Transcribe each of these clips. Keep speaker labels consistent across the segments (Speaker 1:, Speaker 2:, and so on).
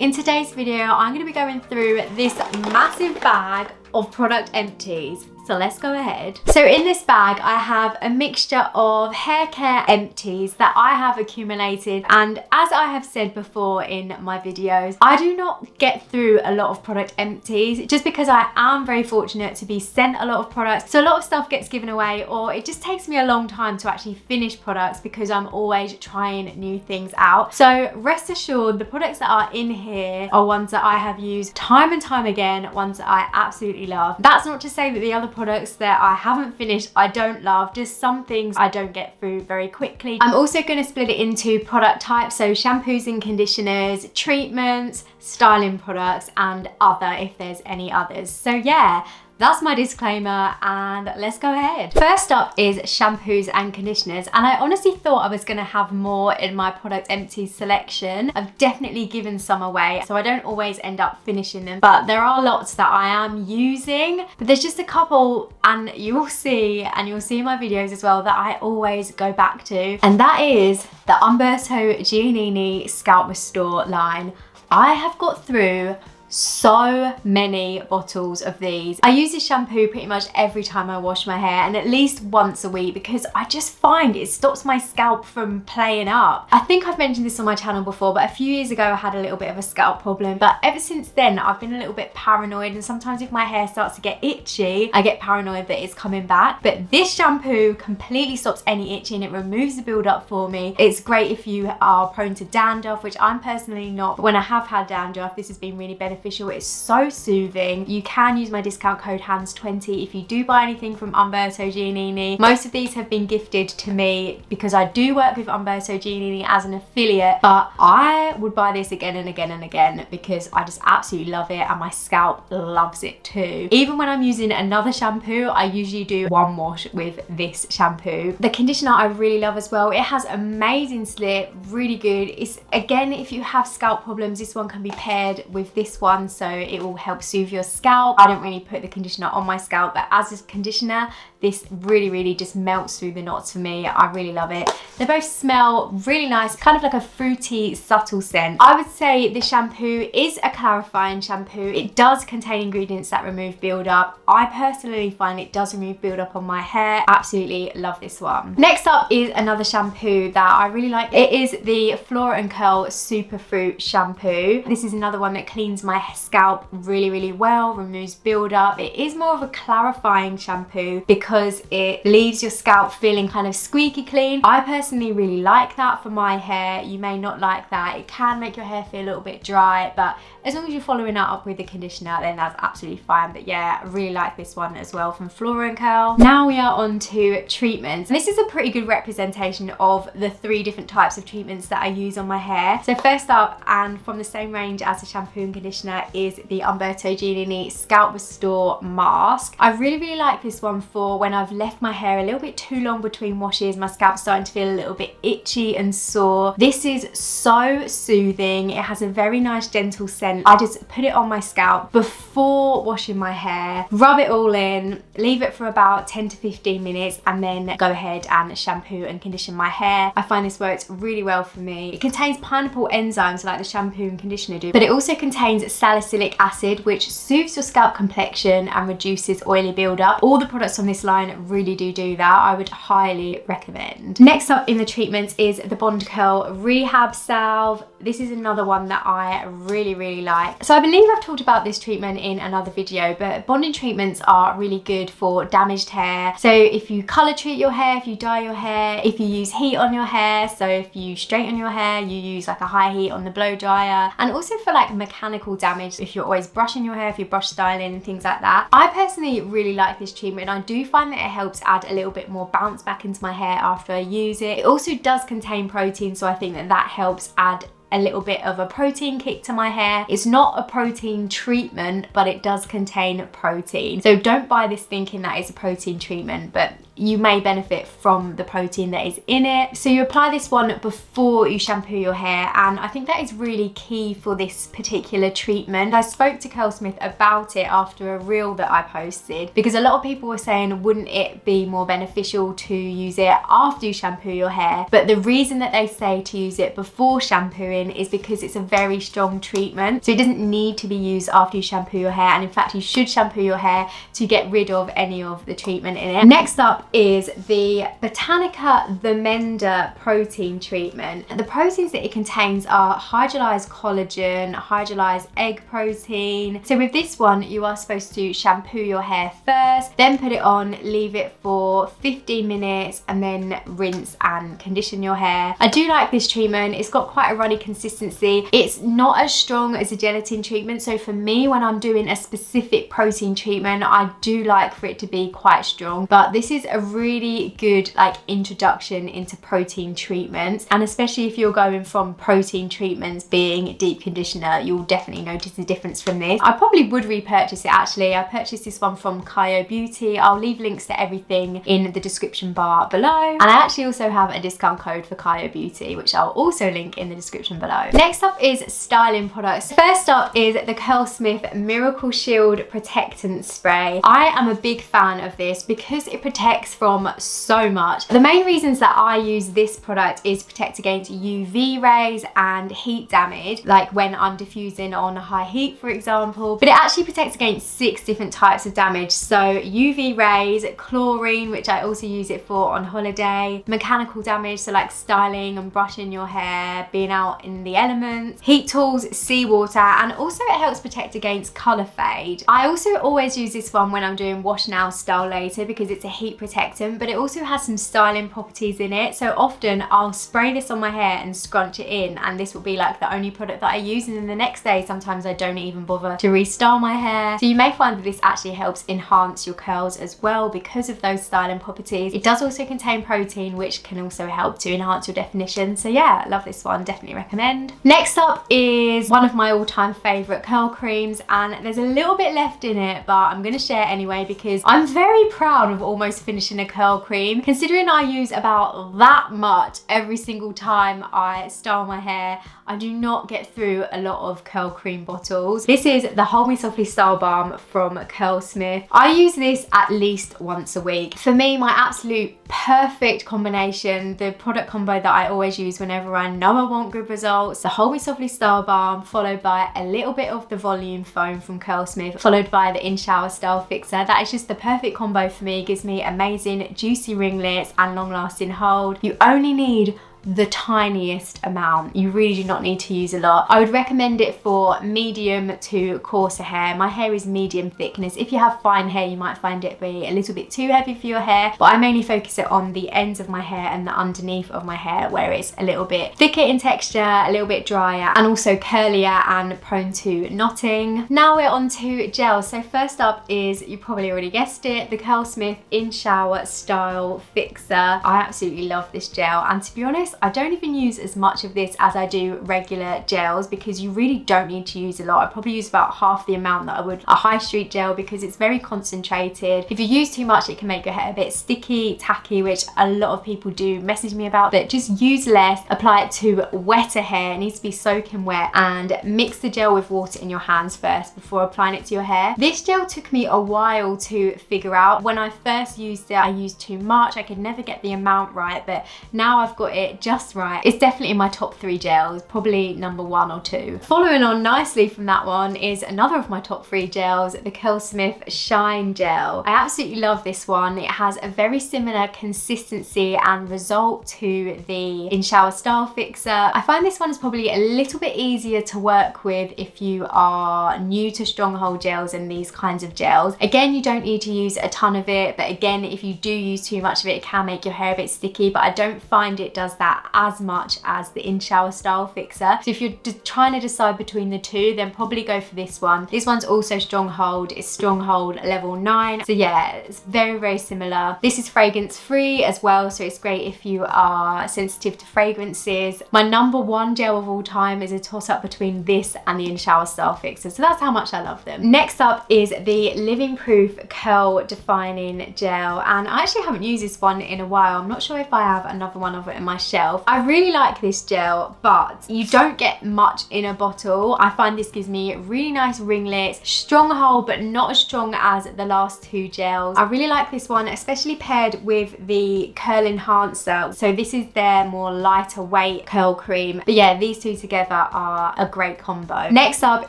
Speaker 1: In today's video, I'm going to be going through this massive bag of product empties. So let's go ahead. So in this bag, I have a mixture of hair care empties that I have accumulated. And as I have said before in my videos, I do not get through a lot of product empties just because I am very fortunate to be sent a lot of products. So a lot of stuff gets given away, or it just takes me a long time to actually finish products because I'm always trying new things out. So rest assured, the products that are in here are ones that I have used time and time again, ones that I absolutely love. That's not to say that the other products that I haven't finished I don't love, just some things I don't get through very quickly. I'm also going to split it into product types, so shampoos and conditioners, treatments, styling products, and other if there's any others. So yeah, that's my disclaimer and let's go ahead. First up is shampoos and conditioners, and I honestly thought I was going to have more in my product empties selection. I've definitely given some away, so I don't always end up finishing them, but there are lots that I am using. But there's just a couple, and you'll see in my videos as well, that I always go back to, and that is the Umberto Giannini Scalp Restore line. I have got through so many bottles of these. I use this shampoo pretty much every time I wash my hair, and at least once a week, because I just find it stops my scalp from playing up. I think I've mentioned this on my channel before, but a few years ago I had a little bit of a scalp problem, but ever since then I've been a little bit paranoid, and sometimes if my hair starts to get itchy, I get paranoid that it's coming back. But this shampoo completely stops any itching. It removes the build-up for me. It's great if you are prone to dandruff, which I'm personally not, but when I have had dandruff, this has been really beneficial. It's so soothing. You can use my discount code HANDS20 if you do buy anything from Umberto Giannini. Most of these have been gifted to me because I do work with Umberto Giannini as an affiliate, but I would buy this again and again and again because I just absolutely love it, and my scalp loves it too. Even when I'm using another shampoo, I usually do one wash with this shampoo. The conditioner I really love as well. It has amazing slip, really good. It's, again, if you have scalp problems, this one can be paired with this one, so it will help soothe your scalp. I don't really put the conditioner on my scalp, but as a conditioner, this really just melts through the knots for me. I really love it. They both smell really nice, kind of like a fruity, subtle scent. I would say this shampoo is a clarifying shampoo. It does contain ingredients that remove build-up. I personally find it does remove build-up on my hair. Absolutely love this one. Next up is another shampoo that I really like. It is the Flora & Curl Superfruit shampoo. This is another one that cleans my scalp really well, removes build-up. It is more of a clarifying shampoo because it leaves your scalp feeling kind of squeaky clean. I personally really like that for my hair. You may not like that. It can make your hair feel a little bit dry, but as long as you're following that up with the conditioner, then that's absolutely fine. But yeah, I really like this one as well from Flora & Curl. Now we are on to treatments. This is a pretty good representation of the 3 different types of treatments that I use on my hair. So first up, and from the same range as the shampoo and conditioner, is the Umberto Giannini Scalp Restore Mask. I really like this one for when I've left my hair a little bit too long between washes. My scalp's starting to feel a little bit itchy and sore. This is so soothing. It has a very nice gentle scent. I just put it on my scalp before washing my hair, rub it all in, leave it for about 10 to 15 minutes, and then go ahead and shampoo and condition my hair. I find this works really well for me. It contains pineapple enzymes like the shampoo and conditioner do, but it also contains salicylic acid, which soothes your scalp complexion and reduces oily buildup. All the products on this line really do that. I would highly recommend. Next up in the treatments is the Bond Curl Rehab Salve. This is another one that I really like. So I believe I've talked about this treatment in another video, but bonding treatments are really good for damaged hair. So if you color treat your hair, if you dye your hair, if you use heat on your hair, so if you straighten your hair, you use like a high heat on the blow dryer, and also for like mechanical damage, if you're always brushing your hair, if you're brush styling and things like that. I personally really like this treatment, and I do find that it helps add a little bit more bounce back into my hair after I use it. It also does contain protein, so I think that helps add a little bit of a protein kick to my hair. It's not a protein treatment, but it does contain protein. So don't buy this thinking that it's a protein treatment, but you may benefit from the protein that is in it. So you apply this one before you shampoo your hair, and I think that is really key for this particular treatment. I spoke to Curlsmith about it after a reel that I posted, because a lot of people were saying, wouldn't it be more beneficial to use it after you shampoo your hair? But the reason that they say to use it before shampooing doing is because it's a very strong treatment. So it doesn't need to be used after you shampoo your hair. And in fact, you should shampoo your hair to get rid of any of the treatment in it. Next up is the Botanica The Mender Protein Treatment. The proteins that it contains are hydrolyzed collagen, hydrolyzed egg protein. So with this one, you are supposed to shampoo your hair first, then put it on, leave it for 15 minutes, and then rinse and condition your hair. I do like this treatment. It's got quite a runny consistency. It's not as strong as a gelatin treatment. So for me, when I'm doing a specific protein treatment, I do like for it to be quite strong. But this is a really good like introduction into protein treatments. And especially if you're going from protein treatments being deep conditioner, you'll definitely notice the difference from this. I probably would repurchase it actually. I purchased this one from Kyo Beauty. I'll leave links to everything in the description bar below. And I actually also have a discount code for Kyo Beauty, which I'll also link in the description below. Next up is styling products. First up is the Curlsmith Miracle Shield Protectant Spray. I am a big fan of this because it protects from so much. The main reasons that I use this product is to protect against UV rays and heat damage, like when I'm diffusing on high heat, for example. But it actually protects against 6 different types of damage. So UV rays, chlorine, which I also use it for on holiday, mechanical damage, so like styling and brushing your hair, being out in the elements, heat tools, seawater, and also it helps protect against color fade. I also always use this one when I'm doing wash now, style later, because it's a heat protectant, but it also has some styling properties in it. So often I'll spray this on my hair and scrunch it in, and this will be like the only product that I use, and then the next day sometimes I don't even bother to restyle my hair. So you may find that this actually helps enhance your curls as well because of those styling properties. It does also contain protein, which can also help to enhance your definition. So yeah, I love this one, definitely recommend. Next up is one of my all-time favorite curl creams, and there's a little bit left in it, but I'm gonna share anyway because I'm very proud of almost finishing a curl cream, considering I use about that much every single time I style my hair. I do not get through a lot of curl cream bottles. This is the Hold Me Softly Style Balm from Curlsmith. I use this at least once a week. For me, my absolute perfect combination, the product combo that I always use whenever I know I want good results, the Hold Me Softly Style Balm followed by a little bit of the volume foam from Curlsmith, followed by the In Shower Style Fixer. That is just the perfect combo for me. It gives me amazing juicy ringlets and long lasting hold. You only need the tiniest amount. You really do not need to use a lot. I would recommend it for medium to coarser hair. My hair is medium thickness. If you have fine hair, you might find it be a little bit too heavy for your hair, but I mainly focus it on the ends of my hair and the underneath of my hair where it's a little bit thicker in texture, a little bit drier, and also curlier and prone to knotting. Now we're on to gels. So first up is, you probably already guessed it, the Curlsmith In Shower Style Fixer. I absolutely love this gel, and to be honest, I don't even use as much of this as I do regular gels because you really don't need to use a lot. I probably use about half the amount that I would a high street gel because it's very concentrated. If you use too much, it can make your hair a bit sticky, tacky, which a lot of people do message me about, but just use less, apply it to wetter hair. It needs to be soaking wet, and mix the gel with water in your hands first before applying it to your hair. This gel took me a while to figure out. When I first used it, I used too much. I could never get the amount right, but now I've got it just right. It's definitely in my top 3 gels, probably number 1 or 2. Following on nicely from that one is another of my top 3 gels, the Curlsmith Shine Gel. I absolutely love this one. It has a very similar consistency and result to the In Shower Style Fixer. I find this one is probably a little bit easier to work with if you are new to stronghold gels and these kinds of gels. Again, you don't need to use a ton of it, but again, if you do use too much of it, it can make your hair a bit sticky, but I don't find it does that as much as the In Shower Style Fixer. So if you're trying to decide between the two, then probably go for this one. This one's also stronghold. It's stronghold level 9. So yeah, it's very, very similar. This is fragrance free as well, so it's great if you are sensitive to fragrances. My number 1 gel of all time is a toss up between this and the In Shower Style Fixer. So that's how much I love them. Next up is the Living Proof Curl Defining Gel. And I actually haven't used this one in a while. I'm not sure if I have another one of it in my shelf. shelf. I really like this gel, but you don't get much in a bottle. I find this gives me really nice ringlets, strong hold, but not as strong as the last two gels. I really like this one, especially paired with the curl enhancer. So this is their more lighter weight curl cream. But yeah, these two together are a great combo. Next up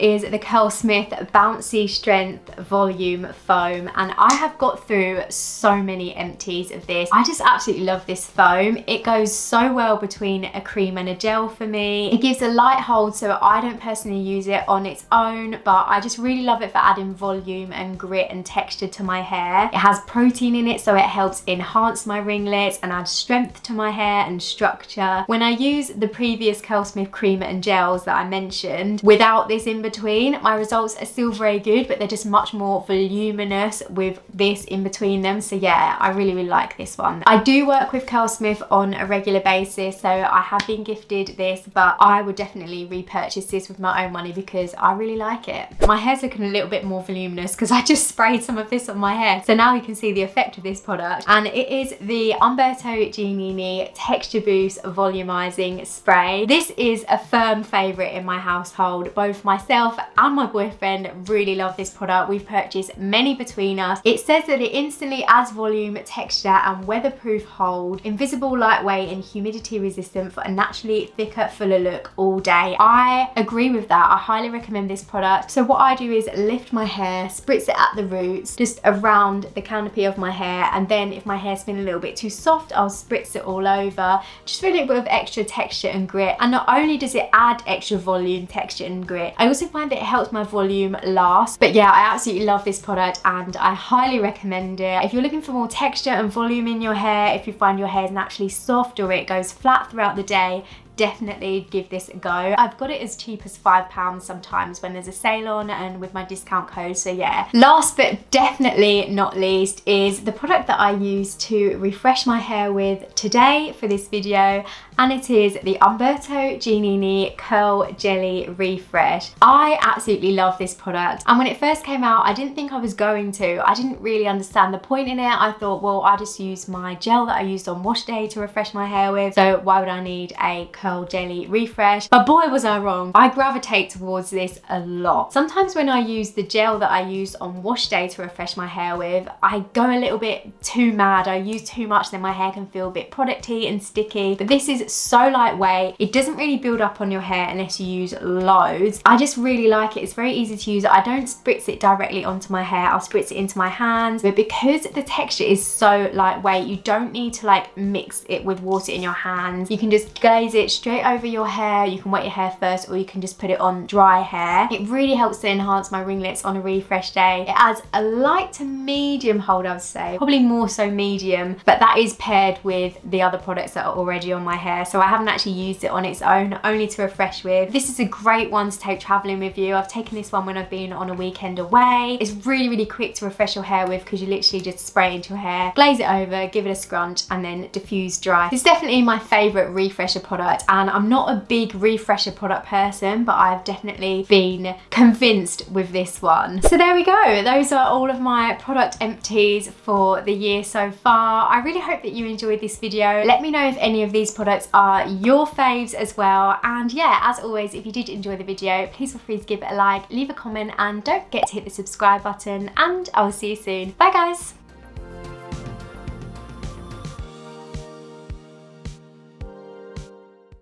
Speaker 1: is the Curlsmith Bouncy Strength Volume Foam, and I have got through so many empties of this. I just absolutely love this foam. It goes so well between a cream and a gel for me. It gives a light hold, so I don't personally use it on its own, but I just really love it for adding volume and grit and texture to my hair. It has protein in it, so it helps enhance my ringlets and add strength to my hair and structure. When I use the previous Curlsmith cream and gels that I mentioned without this in between, my results are still very good, but they're just much more voluminous with this in between them. So yeah, I really like this one. I do work with Curlsmith on a regular basis, so I have been gifted this, but I would definitely repurchase this with my own money because I really like it. My hair's looking a little bit more voluminous because I just sprayed some of this on my hair, so now you can see the effect of this product, and it is the Umberto Giannini Texture Boost Volumizing Spray. This is a firm favorite in my household. Both myself and my boyfriend really love this product. We've purchased many between us. It says that it instantly adds volume, texture and weatherproof hold, invisible, lightweight and humidity resistant for a naturally thicker, fuller look all day. I agree with that. I highly recommend this product. So what I do is lift my hair, spritz it at the roots, just around the canopy of my hair, and then if my hair's been a little bit too soft, I'll spritz it all over, just for a little bit of extra texture and grit. And not only does it add extra volume, texture and grit, I also find that it helps my volume last. But yeah, I absolutely love this product and I highly recommend it. If you're looking for more texture and volume in your hair, if you find your hair is naturally soft or it goes flat throughout the day, definitely give this a go. I've got it as cheap as £5 sometimes when there's a sale on and with my discount code, so yeah. Last but definitely not least is the product that I use to refresh my hair with today for this video, and it is the Umberto Giannini Curl Jelly Refresh. I absolutely love this product, and when it first came out I didn't think I was going to. I didn't really understand the point in it. I thought, well, I just use my gel that I used on wash day to refresh my hair with, so why would I need a curl jelly refresh? But boy was I wrong. I gravitate towards this a lot. Sometimes when I use the gel that I used on wash day to refresh my hair with, I go a little bit too mad. I use too much, then my hair can feel a bit producty and sticky. But this is so lightweight. It doesn't really build up on your hair unless you use loads. I just really like it. It's very easy to use. I don't spritz it directly onto my hair. I'll spritz it into my hands. But because the texture is so lightweight, you don't need to like mix it with water in your hands. You can just glaze it straight over your hair. You can wet your hair first, or you can just put it on dry hair. It really helps to enhance my ringlets on a refresh day. It adds a light to medium hold, I would say, probably more so medium, but that is paired with the other products that are already on my hair, so I haven't actually used it on its own, only to refresh with. This is a great one to take traveling with you. I've taken this one when I've been on a weekend away. It's really quick to refresh your hair with because you literally just spray into your hair, glaze it over, give it a scrunch and then diffuse dry. It's definitely my favorite refresher product, and I'm not a big refresher product person, but I've definitely been convinced with this one. So there we go. Those are all of my product empties for the year so far. I really hope that you enjoyed this video. Let me know if any of these products are your faves as well. And yeah, as always, if you did enjoy the video, please feel free to give it a like, leave a comment, and don't forget to hit the subscribe button, and I will see you soon. Bye guys.